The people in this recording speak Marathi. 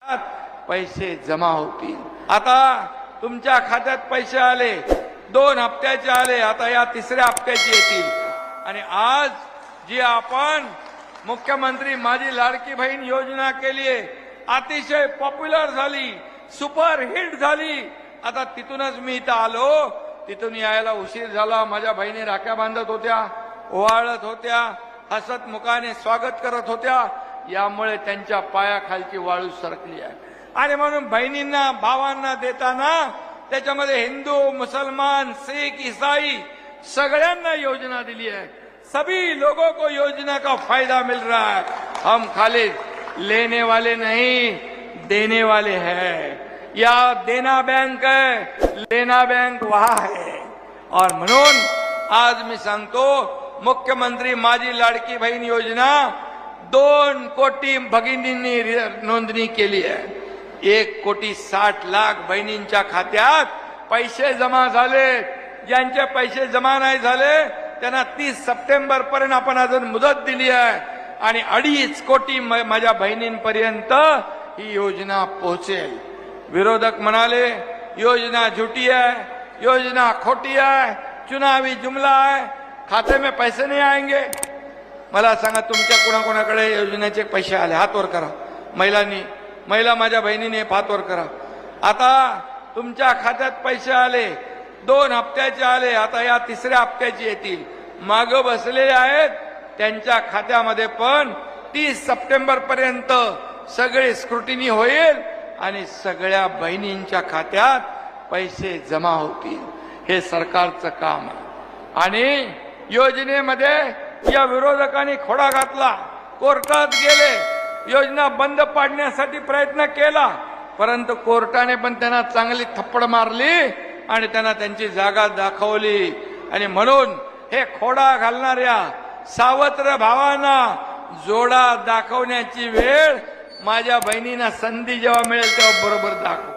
पैसे जमा होतील। आता तुमच्या खात्यात पैसे आले, 2 हप्त्याचे आले, आता या 3ऱ्या हप्त्याचे येतील। आणि आज जी आपण मुख्यमंत्री माझी लाडकी बहीण योजना केली आहे, अतिशय पॉप्युलर झाली, सुपर हिट झाली। आता तिथूनच मी इथं आलो, तिथून यायला उशीर झाला। माझ्या बहिणी राख्या बांधत होत्या, ओवाळत होत्या, हसत मुखाने स्वागत करत होत्या, यामुळे त्यांच्या पायाखालची वाळू सरकली आहे। आणि म्हणून बहिणींना भावांना देताना त्याच्यामध्ये हिंदू, मुसलमान, सिख, ईसाई सगळ्यांना योजना दिली है। सभी लोगों को योजना का फायदा मिल रहा है। हम खाली लेने वाले नहीं, देने वाले हैं। या देना बैंक है, लेना बैंक वहां है। और म्हणून आज मी सांगतो, मुख्यमंत्री माझी लाडकी बहीण योजना 2 कोटी भगिनींनी नोंदणी केली आहे। 1,60,00,000 बहिणींच्या खात्यात पैसे जमा झाले। ज्यांचे पैसे जमा नाही झाले त्यांना 30 सप्टेंबर पर्यंत आपण अजून मुदत दिली आहे आणि 2.5 कोटी माझ्या बहिणींपर्यंत ही योजना पोहोचेल। विरोधक म्हणाले योजना झूठी है, योजना खोटी है, चुनावी जुमला है, खाते में पैसे नहीं आएंगे। मला सांगा, तुमच्या कोणाकोणाकडे योजनेचे पैसे आले? हात वर करा। महिला माझ्या बहिणीने हात वर करा। आता तुमच्या खात्यात पैसे आले, 2 हप्त्याचे आले, आता या 3ऱ्या हप्त्याचे येतील। माग बसलेले आहेत त्यांच्या खात्यामध्ये पण 30 सप्टेंबर पर्यंत सगळे स्क्रुटिनी होईल आणि सगळ्या बहिणींच्या खात्यात पैसे जमा होतील। हे सरकारचं काम आहे। आणि योजनेमध्ये या विरोधकांनी खोडा घातला, कोर्टात गेले, योजना बंद पाडण्यासाठी प्रयत्न केला, परंतु कोर्टाने पण त्यांना चांगली थप्पड मारली आणि त्यांना त्यांची जागा दाखवली। आणि म्हणून हे खोडा घालणाऱ्या सावत्र भावांना जोडा दाखवण्याची वेळ माझ्या बहिणींना संधी जेव्हा मिळेल तेव्हा बरोबर दाखव।